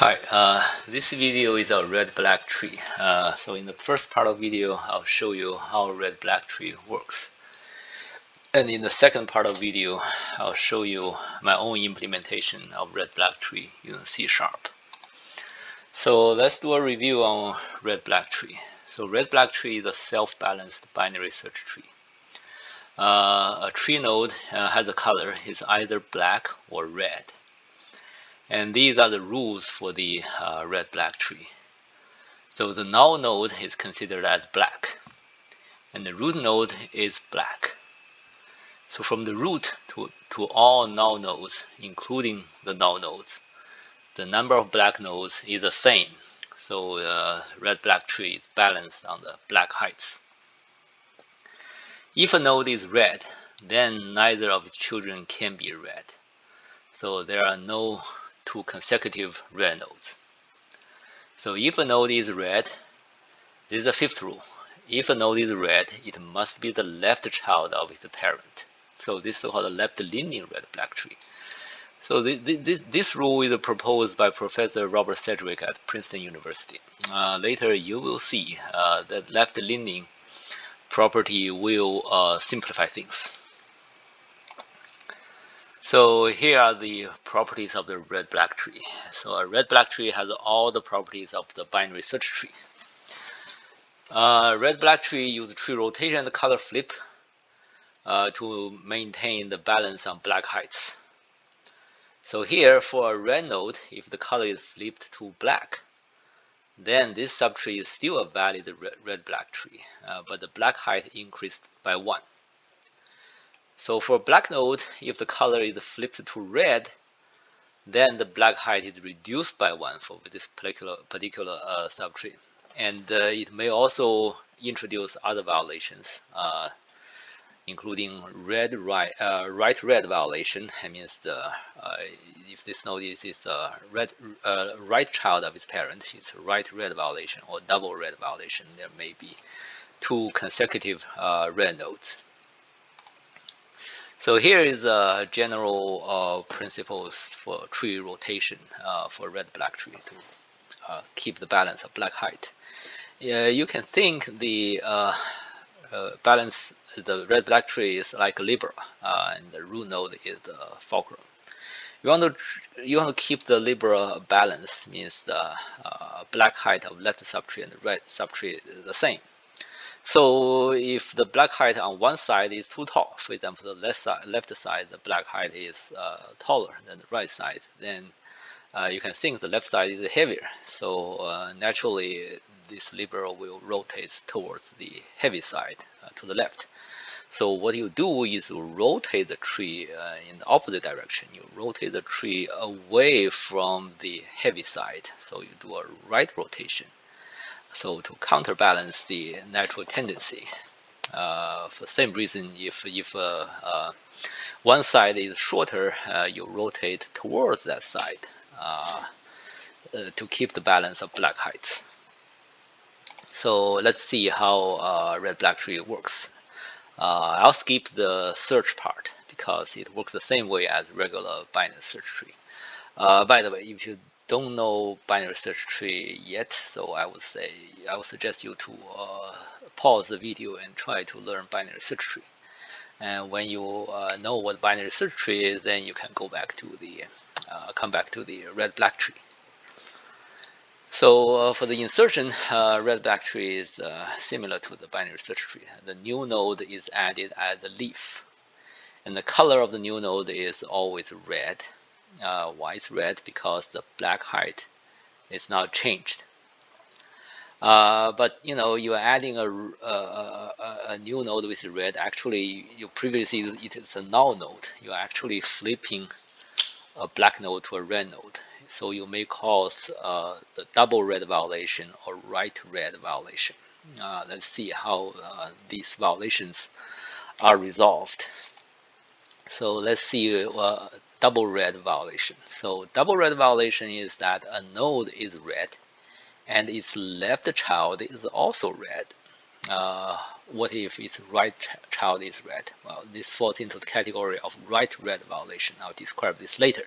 Hi, this video is a red-black tree. So in the first part of the video, I'll show you how red-black tree works. And in the second part of the video, I'll show you my own implementation of red-black tree using C#. So let's do a review on red-black tree. So red-black tree is a self-balanced binary search tree. A tree node has a color, is either black or red. And these are the rules for the red-black tree. So the null node is considered as black, and the root node is black. So from the root to all null nodes, including the null nodes, the number of black nodes is the same. So red-black tree is balanced on the black heights. If a node is red, then neither of its children can be red. So there are no two consecutive red nodes. So if a node is red, this is the fifth rule. If a node is red, it must be the left child of its parent. So this is called a left-leaning red-black tree. So this rule is proposed by Professor Robert Sedgwick at Princeton University. Later you will see that left-leaning property will simplify things. So here are the properties of the red-black tree. So a red-black tree has all the properties of the binary search tree. Red-black tree use tree rotation and color flip to maintain the balance on black heights. So here for a red node, if the color is flipped to black, then this subtree is still a valid red-black tree, but the black height increased by 1. So for a black node, if the color is flipped to red, then the black height is reduced by 1 for this particular subtree. And it may also introduce other violations, including right red violation. That means if this node is right child of its parent, it's right red violation or double red violation. There may be two consecutive red nodes. So here is general principles for tree rotation for red-black tree to keep the balance of black height. You can think the balance, the red-black tree is like Libra, and the root node is the fulcrum. You want to keep the Libra balanced, means the black height of left subtree and the right subtree is the same. So if the black height on one side is too tall, for example, the left side, the black height is taller than the right side, then you can think the left side is heavier. So naturally, this Libra will rotate towards the heavy side, to the left. So what you do is you rotate the tree in the opposite direction. You rotate the tree away from the heavy side. So you do a right rotation. So to counterbalance the natural tendency. For the same reason, if one side is shorter, you rotate towards that side to keep the balance of black heights. So let's see how red-black tree works. I'll skip the search part because it works the same way as regular binary search tree. By the way, if you don't know binary search tree yet, so I would suggest you to pause the video and try to learn binary search tree. And when you know what binary search tree is, then you can go back to the come back to the red-black tree. So for the insertion, red-black tree is similar to the binary search tree. The new node is added as a leaf, and the color of the new node is always red. Why it's red? Because the black height is not changed. But you are adding a new node with red. Actually, you previously it is a null node. You are actually flipping a black node to a red node. So you may cause the double red violation or right red violation. Let's see how these violations are resolved. So let's see double red violation. So double red violation is that a node is red and its left child is also red. What if its right child is red? Well, this falls into the category of right red violation. I'll describe this later.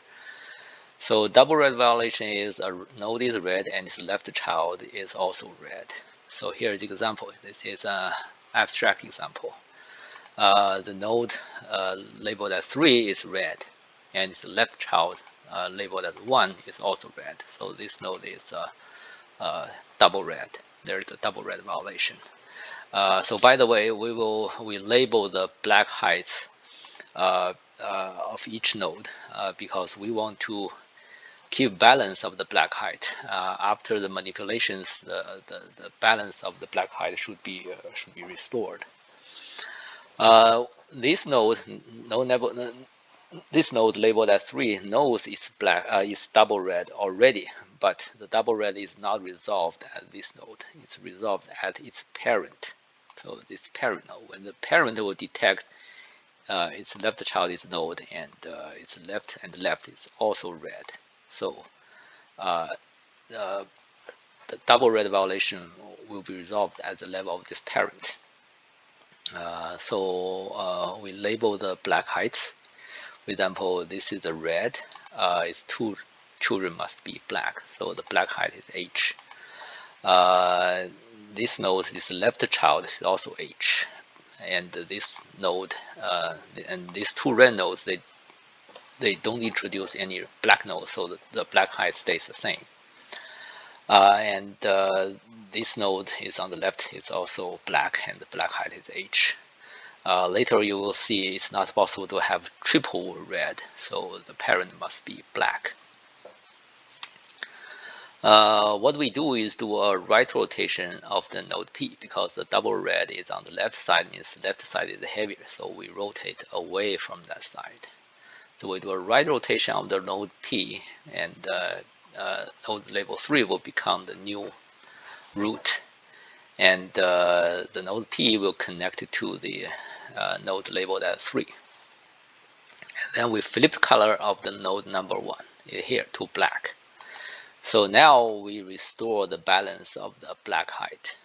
So double red violation is a node is red and its left child is also red. So here is the example. This is an abstract example. The node labeled as 3 is red, and its left child labeled as 1 is also red. So this node is double red. There is a double red violation. So by the way, we label the black heights of each node because we want to keep balance of the black height. After the manipulations, the balance of the black height should be restored. This node, this node labeled as 3 knows it's black, it's double red already, but the double red is not resolved at this node. It's resolved at its parent. So this parent node, when the parent will detect its left child is node and its left and left is also red. So the double red violation will be resolved at the level of this parent. So we label the black heights. For example, this is a red. Its 2 children must be black. So the black height is H. This node, this left child is also H. And this node and these 2 red nodes, they don't introduce any black node, so the black height stays the same. And this node is on the left is also black, and the black height is H. Later you will see it's not possible to have triple red, so the parent must be black. What we do is do a right rotation of the node P, because the double red is on the left side, means the left side is heavier, so we rotate away from that side. So we do a right rotation of the node P, and node label 3 will become the new root, and the node P will connect to the node labeled as 3. And then we flip the color of the node number 1 here to black. So now we restore the balance of the black height.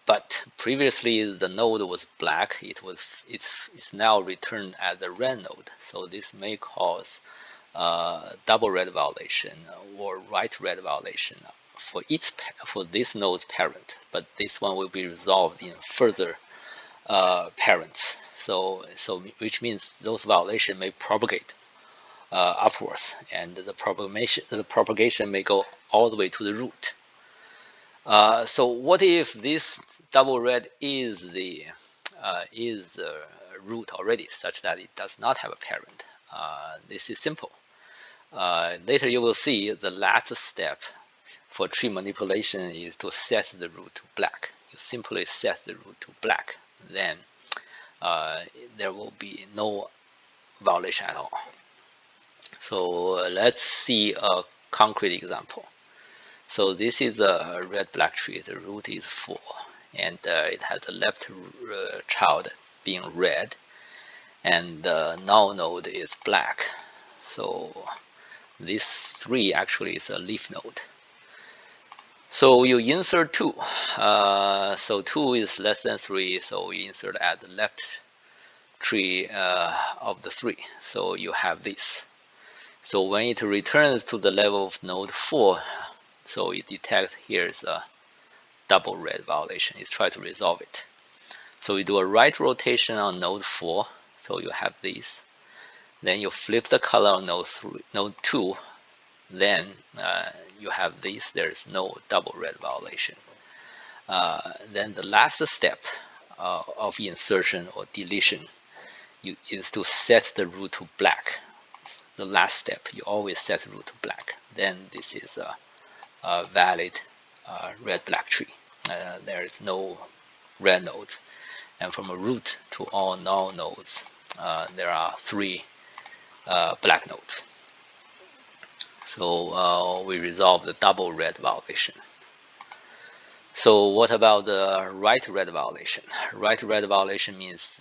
But previously the node was black. It's now returned as a red node. So this may cause double red violation or right red violation for this node's parent. But this one will be resolved in further parents. So which means those violations may propagate upwards, and the propagation may go all the way to the root. So what if this double red is the root already, such that it does not have a parent? This is simple. Later you will see the last step for tree manipulation is to set the root to black. You simply set the root to black, then there will be no violation at all. So let's see a concrete example. So this is a red-black tree. The root is 4, and it has the left child being red, and the null node is black. So this 3 actually is a leaf node. So you insert 2. So 2 is less than 3, so we insert at the left tree of the 3. So you have this. So when it returns to the level of node 4, so it detects here's a double red violation. It's trying to resolve it. So we do a right rotation on node 4. So you have this. Then you flip the color on node 2. Then you have this. There's no double red violation. Then the last step of insertion or deletion is to set the root to black. The last step, you always set the root to black. Then this is a valid red-black tree. There is no red nodes, and from a root to all null nodes, there are 3 black nodes. So we resolve the double red violation. So what about the right red violation? Right red violation means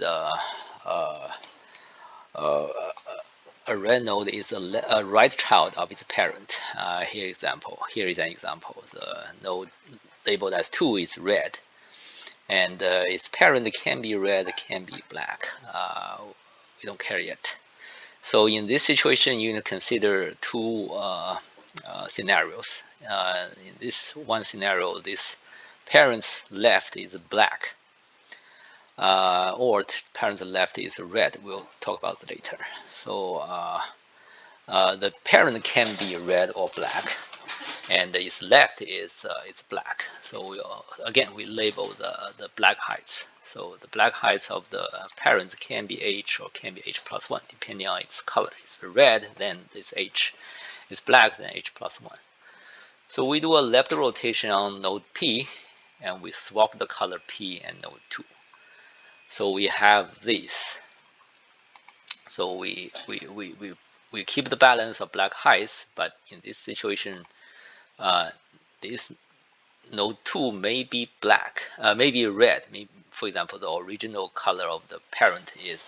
a red node is a right child of its parent. Here is an example. The node labeled as 2 is red, and its parent can be red, can be black. We don't care yet. So in this situation, you can consider two scenarios. In this one scenario, this parent's left is black, or parent's left is red. We'll talk about it later. So the parent can be red or black, and its left is black. So again we label the black heights. So the black heights of the parent can be h or can be h plus 1 depending on its color. If it's red, then this h is black, then h plus 1. So we do a left rotation on node P, and we swap the color P and node 2. So we have this. So we keep the balance of black heights, but in this situation, this node 2 may be black, may be red. Maybe, for example, the original color of the parent is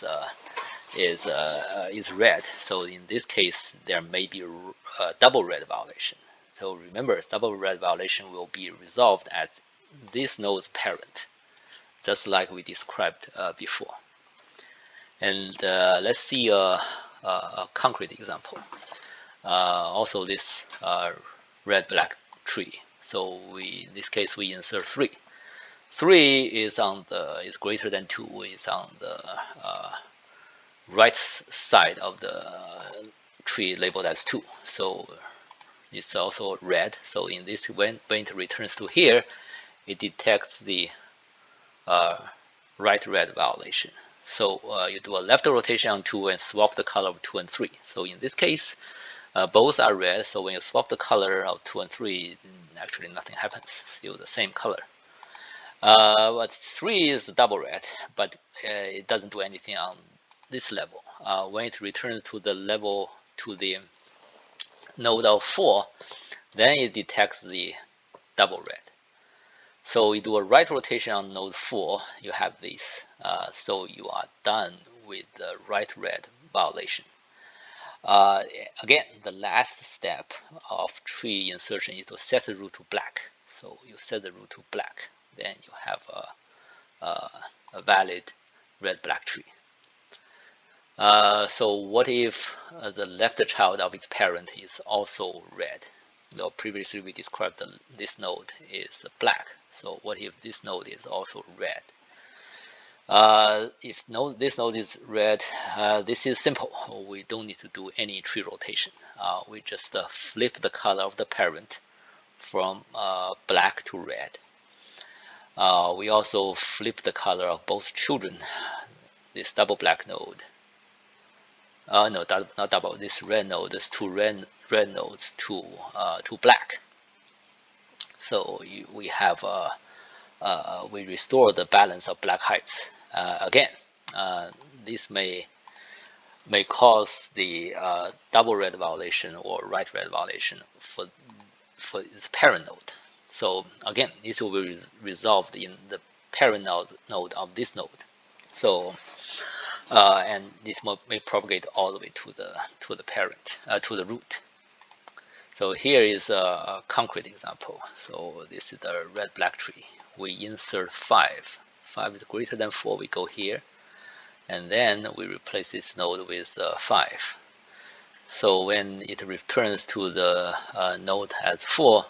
red. So in this case, there may be a double red violation. So remember, double red violation will be resolved at this node's parent, just like we described before. And let's see a concrete example. Also, this red-black tree. So in this case, we insert 3. 3 is greater than 2, is on the right side of the tree labeled as 2. So it's also red. So in this, when it returns to here, it detects the right red violation. So you do a left rotation on 2 and swap the color of 2 and 3. So in this case, both are red. So when you swap the color of 2 and 3, actually nothing happens. Still the same color. But 3 is double red, but it doesn't do anything on this level. When it returns to the level to the node of 4, then it detects the double red. So you do a right rotation on node 4, you have this. So you are done with the right red violation. Again, the last step of tree insertion is to set the root to black. So you set the root to black, then you have a valid red-black tree. So what if the left child of its parent is also red? Now, previously we described this node is black. So what if this node is also red? If this node is red, this is simple. We don't need to do any tree rotation. We just flip the color of the parent from black to red. We also flip the color of both children. This double black node. No, not double. This red node. This two red nodes to black. So we have we restore the balance of black heights. Again, this may cause the double red violation or right red violation for its parent node. So again, this will be resolved in the parent node of this node. So and this may propagate all the way to the parent, to the root. So here is a concrete example. So this is the red-black tree. We insert 5. 5 is greater than 4. We go here, and then we replace this node with 5. So when it returns to the node as 4,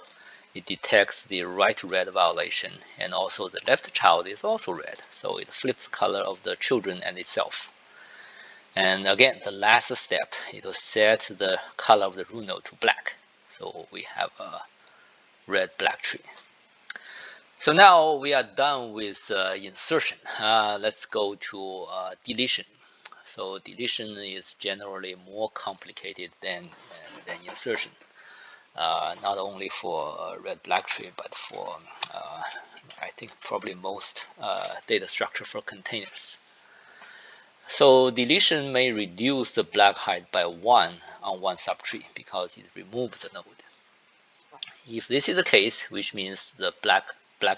it detects the right red violation, and also the left child is also red. So it flips color of the children and itself. And again, the last step is to set the color of the root node to black. So we have a red-black tree. So now we are done with insertion. Let's go to deletion. So deletion is generally more complicated than insertion. Not only for red-black tree, but for I think probably most data structure for containers. So deletion may reduce the black height by 1 on one subtree because it removes the node. If this is the case, which means the black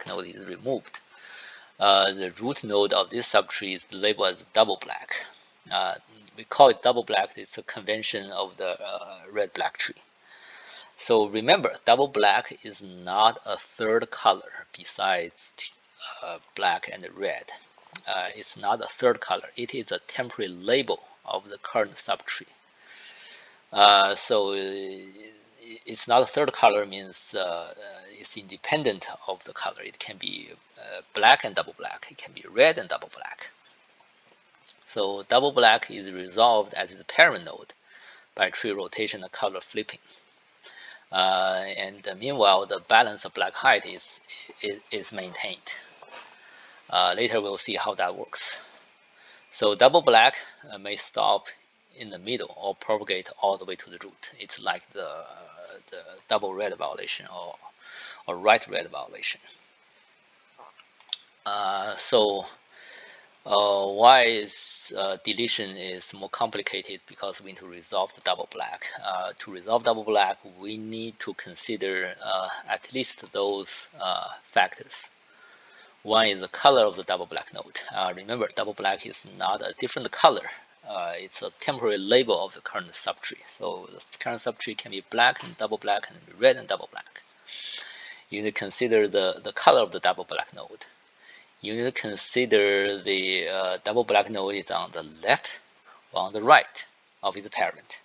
node is removed, the root node of this subtree is labeled as double black. We call it double black. It's a convention of the red-black tree. So remember, double black is not a third color besides black and red. It's not a third color. It is a temporary label of the current subtree. So it's not a third color, means it's independent of the color. It can be black and double black. It can be red and double black. So double black is resolved as the parent node by tree rotation and color flipping. And meanwhile, the balance of black height is maintained. Later we'll see how that works. So double black may stop in the middle or propagate all the way to the root. It's like the double red violation or right red violation. So why is deletion is more complicated? Because we need to resolve the double black. To resolve double black, we need to consider at least those factors. One is the color of the double black node. Remember, double black is not a different color. It's a temporary label of the current subtree. So the current subtree can be black and double black, and red and double black. You need to consider the color of the double black node. You need to consider the double black node is on the left or on the right of its parent.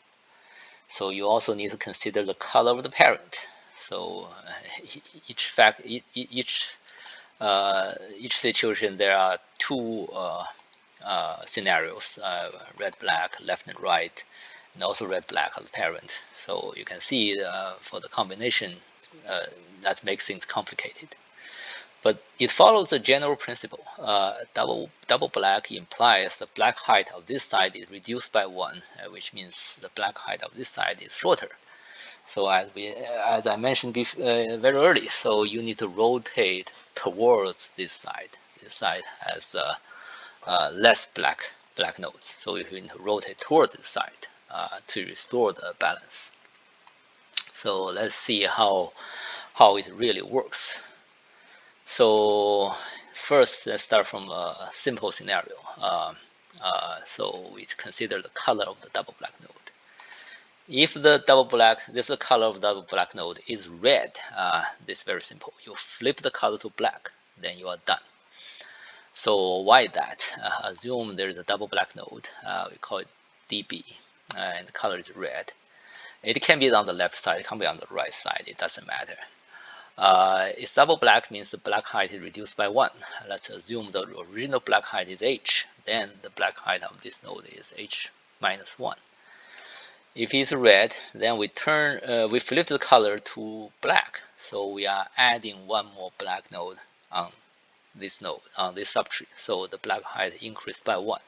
So you also need to consider the color of the parent. So each situation, there are two scenarios: red, black, left and right, and also red, black of the parent. So you can see for the combination, that makes things complicated. But it follows a general principle. Double black implies the black height of this side is reduced by 1, which means the black height of this side is shorter. So as I mentioned very early, so you need to rotate towards this side. This side has less black nodes, so you need to rotate towards this side to restore the balance. So let's see how it really works. So first, let's start from a simple scenario. So we consider the color of the double black node. If the color of the double black node is red, this is very simple. You flip the color to black, then you are done. So why that? Assume there is a double black node. We call it DB, and the color is red. It can be on the left side, it can be on the right side. It doesn't matter. It's double black means the black height is reduced by 1. Let's assume the original black height is h. Then the black height of this node is h minus 1. If it's red, then we flip the color to black. So we are adding one more black node on this subtree. So the black height increased by 1.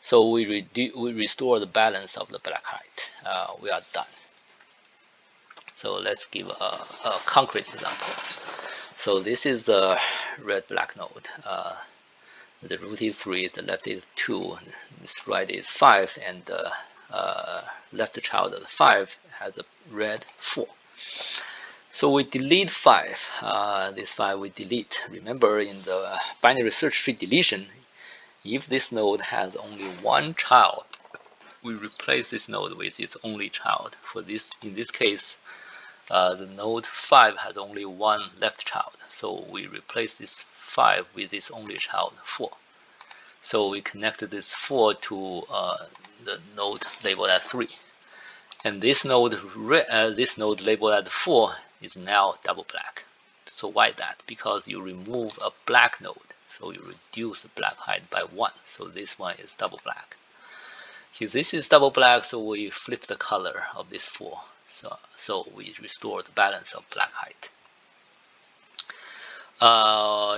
So we restore the balance of the black height. We are done. So let's give a concrete example. So this is the red black node. The root is 3, the left is 2, this right is 5, and the left child of the 5 has a red 4. So we delete 5. This 5 we delete. Remember, in the binary search tree deletion, if this node has only one child, we replace this node with its only child. In this case, the node 5 has only one left child, so we replace this 5 with its only child 4. So we connected this 4 to the node labeled as 3, and this node labeled as 4 is now double black. So why that? Because you remove a black node, so you reduce the black height by 1. So this one is double black. Since this is double black, so we flip the color of this 4. So we restore the balance of black height.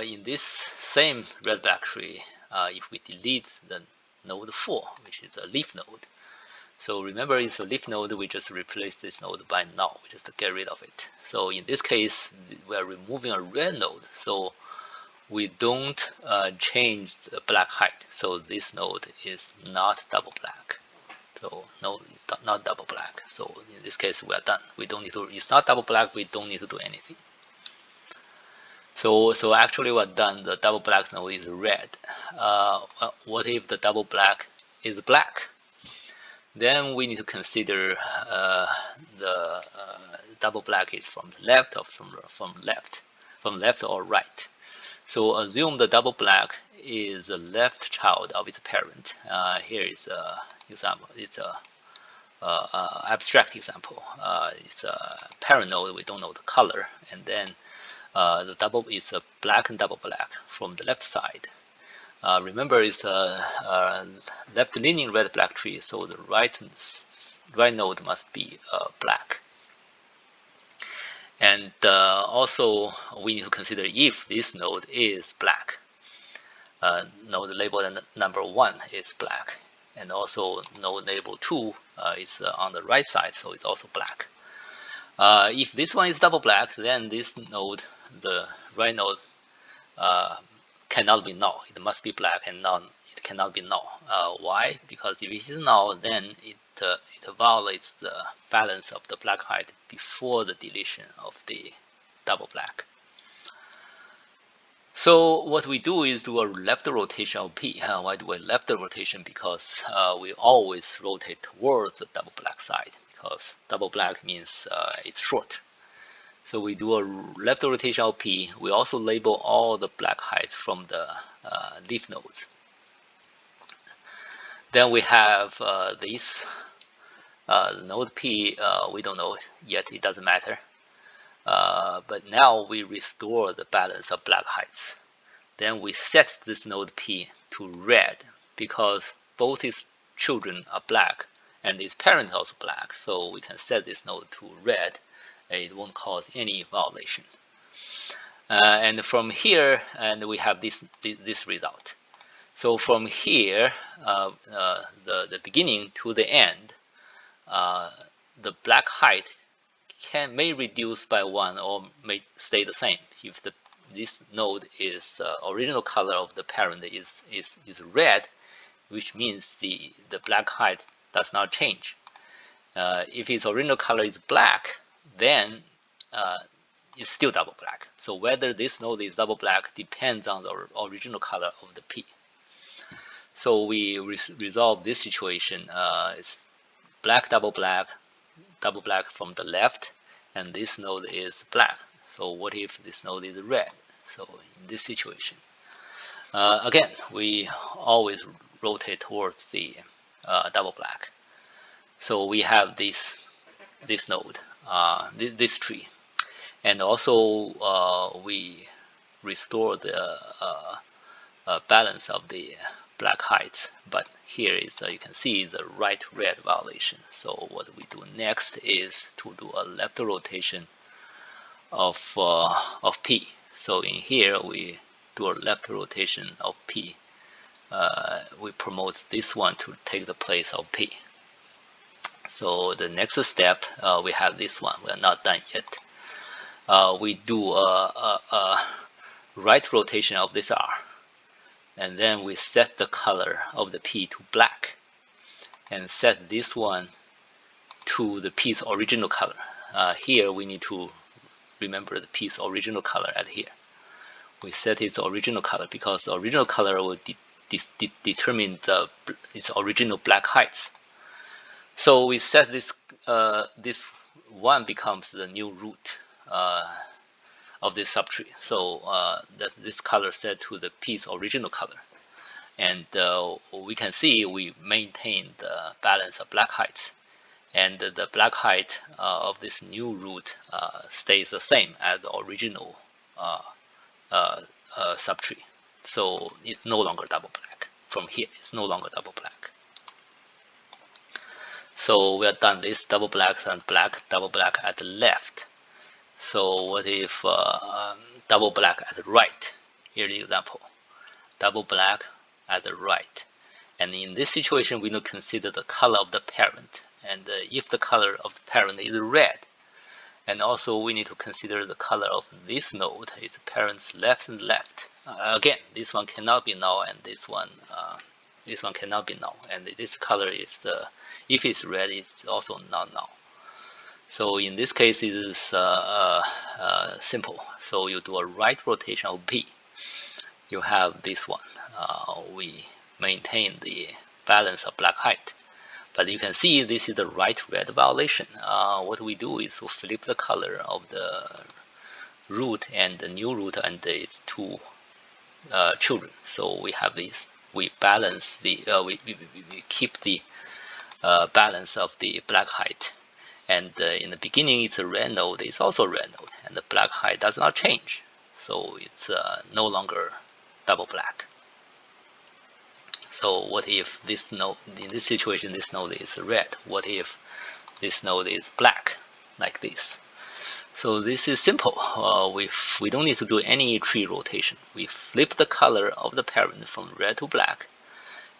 In this same red-black tree, if we delete the node 4, which is a leaf node, so remember, it's a leaf node, we just replace this node by null, we just get rid of it. So in this case, we are removing a red node, so we don't change the black height. So this node is not double black. So no, it's not double black. So in this case, we are done. We don't need to. It's not double black. We don't need to do anything. So actually, we're done. The double black node is red. What if the double black is black? Then we need to consider the double black is from the left or from left or right. So assume the double black is the left child of its parent. Here is an example. It's a abstract example. It's a parent node. We don't know the color, and then the double is a black and double black from the left side. Remember, it's a left-leaning red-black tree, so the right node must be black. And also, we need to consider if this node is black. Node labeled number 1 is black, and also node labeled 2 is on the right side, so it's also black. If this one is double black, then this node, the right node, cannot be null. It must be black, and it cannot be null. Why? Because if it is null, then it violates the balance of the black height before the deletion of the double black. So what we do is do a left rotation of P. Why do a left rotation? Because we always rotate towards the double black side, because double black means it's short. So we do a left rotation of P. We also label all the black heights from the leaf nodes. Then we have this node P. We don't know yet. It doesn't matter. But now we restore the balance of black heights. Then we set this node P to red, because both its children are black and its parent is also black. So we can set this node to red. It won't cause any violation. And from here, and we have this result. So from here, the beginning to the end, the black height may reduce by 1 or may stay the same. If this node is original color of the parent is red, which means the black height does not change. If its original color is black, then it's still double black. So whether this node is double black depends on the original color of the P. So we resolve this situation. It's black, double black from the left, and this node is black. So what if this node is red? So in this situation, again, we always rotate towards the double black. So we have this node, this tree, and also we restore the balance of the black heights. But here is you can see the right red violation. So what we do next is to do a left rotation of P. So in here we do a left rotation of P. We promote this one to take the place of P. So the next step, we have this one. We are not done yet. We do a right rotation of this R, and then we set the color of the P to black, and set this one to the P's original color. Here we need to remember the P's original color at here. We set its original color because the original color will determine its original black heights. So we set this this one becomes the new root of this subtree. So that this color set to the P's original color, and we can see we maintain the balance of black heights, and the black height of this new root stays the same as the original subtree. So it's no longer double black. From here, it's no longer double black. So we have done this double black and black, double black at the left. So what if double black at the right? Here's the example. Double black at the right. And in this situation, we need to consider the color of the parent. And if the color of the parent is red, and also we need to consider the color of this node, its parents left and left. Again, this one cannot be null, and this one cannot be null. And this color is if it's red, it's also not null. So in this case, it is simple. So you do a right rotation of P. You have this one. We maintain the balance of black height. But you can see this is the right red violation. What we do is to flip the color of the root and the new root and its two children. So we have these. We balance the we keep the balance of the black height. And in the beginning, it's a red node. It's also a red node, and the black height does not change. So it's no longer double black. So what if this node, in this situation, this node is red? What if this node is black, like this? So this is simple. We don't need to do any tree rotation. We flip the color of the parent from red to black,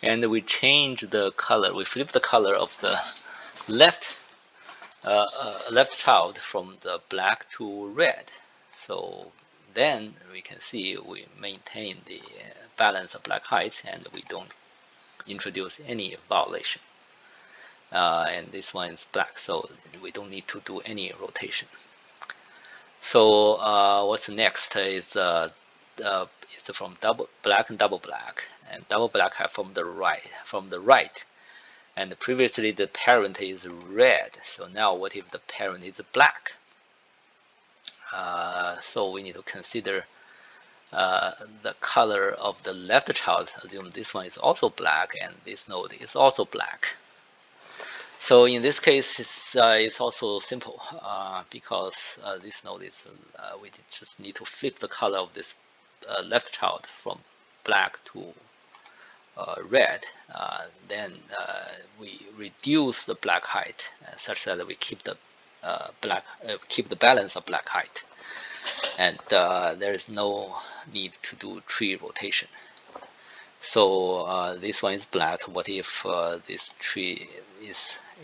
and we change the color. We flip the color of the left child from the black to red. So then we can see we maintain the balance of black height, and we don't introduce any violation. And this one is black, so we don't need to do any rotation. So what's next is from double black and double black, and double black have from the right. And previously the parent is red, so now what if the parent is black? So we need to consider the color of the left child. Assume this one is also black and this node is also black. So in this case, it's also simple because this node is we just need to flip the color of this left child from black to red. Then we reduce the black height such that we keep the keep the balance of black height, and there is no need to do tree rotation. So this one is black. What if this tree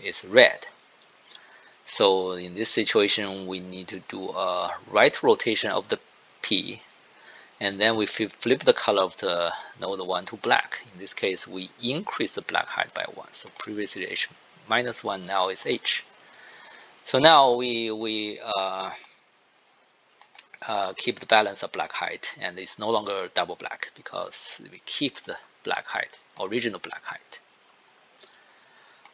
is red? So in this situation, we need to do a right rotation of the P, and then we flip the color of the node 1 to black. In this case, we increase the black height by 1. So previously H minus 1, now is H. So now we keep the balance of black height, and it's no longer double black because we keep the black height, original black height.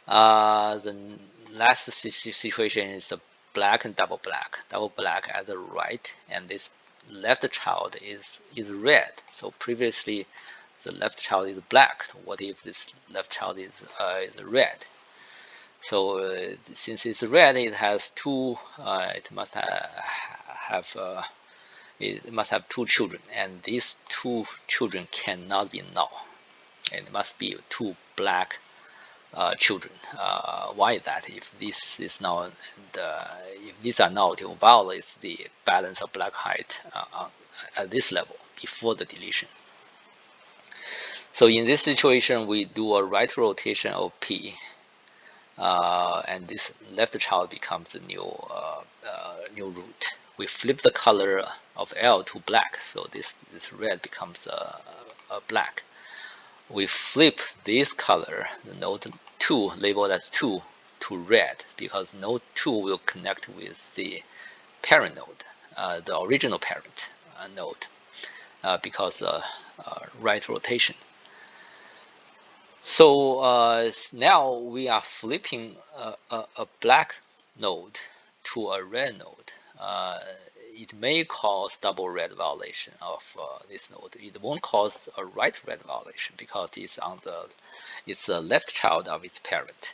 The last situation is the black and double black. Double black at the right, and this left child is red. So previously the left child is black. What if this left child is red? So since it's red, it has two. It must have two children, and these two children cannot be null. It must be two black children. Why is that? If this is now if these are null, it violates the balance of black height at this level before the deletion. So in this situation, we do a right rotation of P, and this left child becomes the new root. We flip the color of L to black, so this red becomes black. We flip this color, the node 2 labeled as 2, to red, because node 2 will connect with the parent node, the original parent node, because right rotation. So now we are flipping a black node to a red node. It may cause double red violation of this node. It won't cause a right red violation because it's on it's the left child of its parent.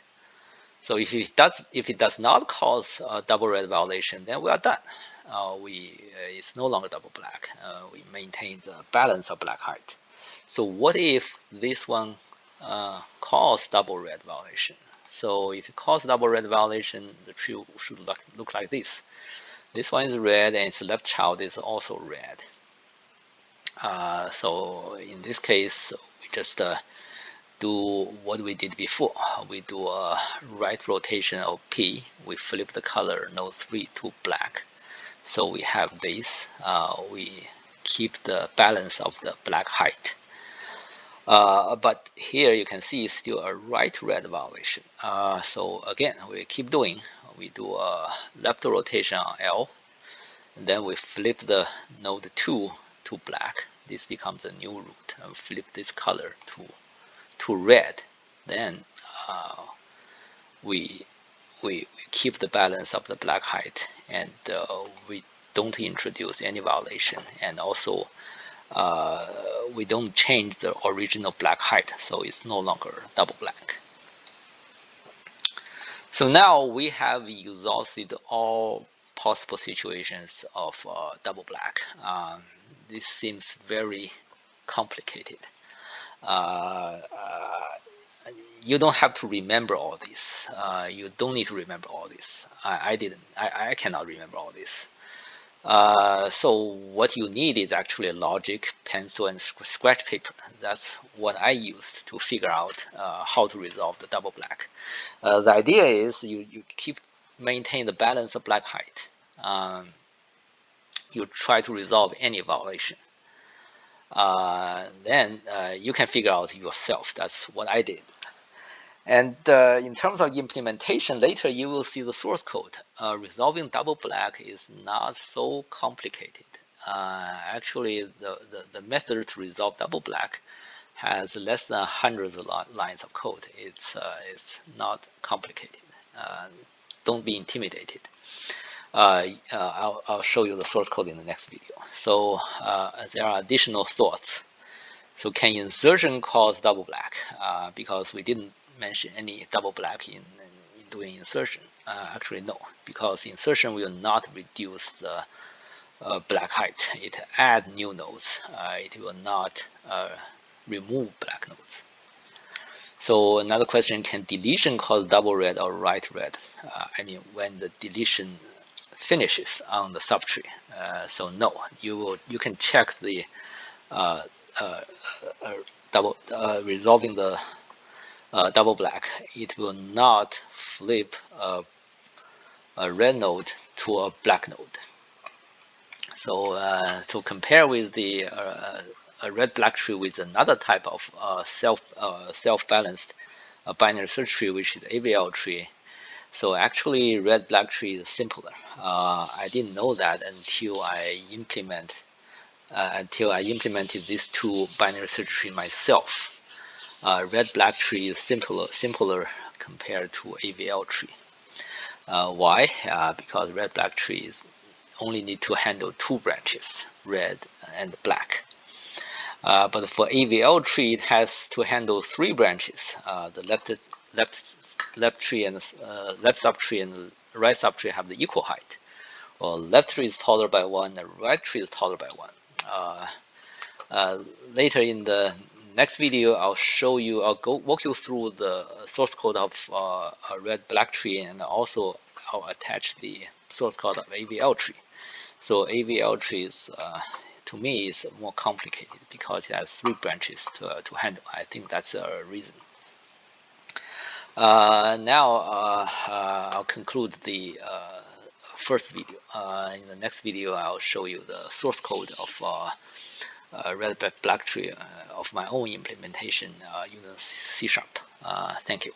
So if it does not cause a double red violation, then we are done. It's no longer double black. We maintain the balance of black height. So what if this one cause double red violation? So if it causes double red violation, the tree should look like this. This one is red, and its left child is also red. So in this case, we just do what we did before. We do a right rotation of P. We flip the color node 3 to black. So we have this. We keep the balance of the black height. But here you can see it's still a right red violation. So again, we keep doing. We do a left rotation on L, and then we flip the node 2 to black. This becomes a new root, and flip this color to red. Then we keep the balance of the black height, and we don't introduce any violation, and also we don't change the original black height, so it's no longer double black. So now we have exhausted all possible situations of double black. This seems very complicated. You don't have to remember all this. You don't need to remember all this. I didn't. I cannot remember all this. So what you need is actually a logic, pencil, and scratch paper. That's what I used to figure out how to resolve the double black. The idea is you keep maintain the balance of black height. You try to resolve any violation. Then you can figure out yourself. That's what I did. And in terms of implementation, later you will see the source code. Resolving double black is not so complicated. Actually, the method to resolve double black has less than hundreds of lines of code. It's not complicated. Don't be intimidated. I'll show you the source code in the next video. So there are additional thoughts. So can insertion cause double black? Because we didn't mention any double black in doing insertion. Actually, no, because insertion will not reduce the black height. It adds new nodes. It will not remove black nodes. So another question: can deletion cause double red or right red? I mean, when the deletion finishes on the subtree. So no, you can check the resolving the double black. It will not flip a red node to a black node. So to compare with the a red black tree with another type of self-balanced binary search tree, which is AVL tree. So actually, red black tree is simpler. I didn't know that until I implemented these two binary search tree myself. Red black tree is simpler compared to AVL tree. Why? Because red black trees only need to handle two branches, red and black. But for AVL tree, it has to handle three branches. The left tree and left subtree and right subtree have the equal height. Well, left tree is taller by 1, and right tree is taller by 1. Later in the next video, I'll walk you through the source code of a red black tree, and also I'll attach the source code of AVL tree. So AVL tree is, to me, is more complicated because it has three branches to handle. I think that's a reason. Now I'll conclude the first video. In the next video, I'll show you the source code of red black tree of my own implementation using C#. Thank you.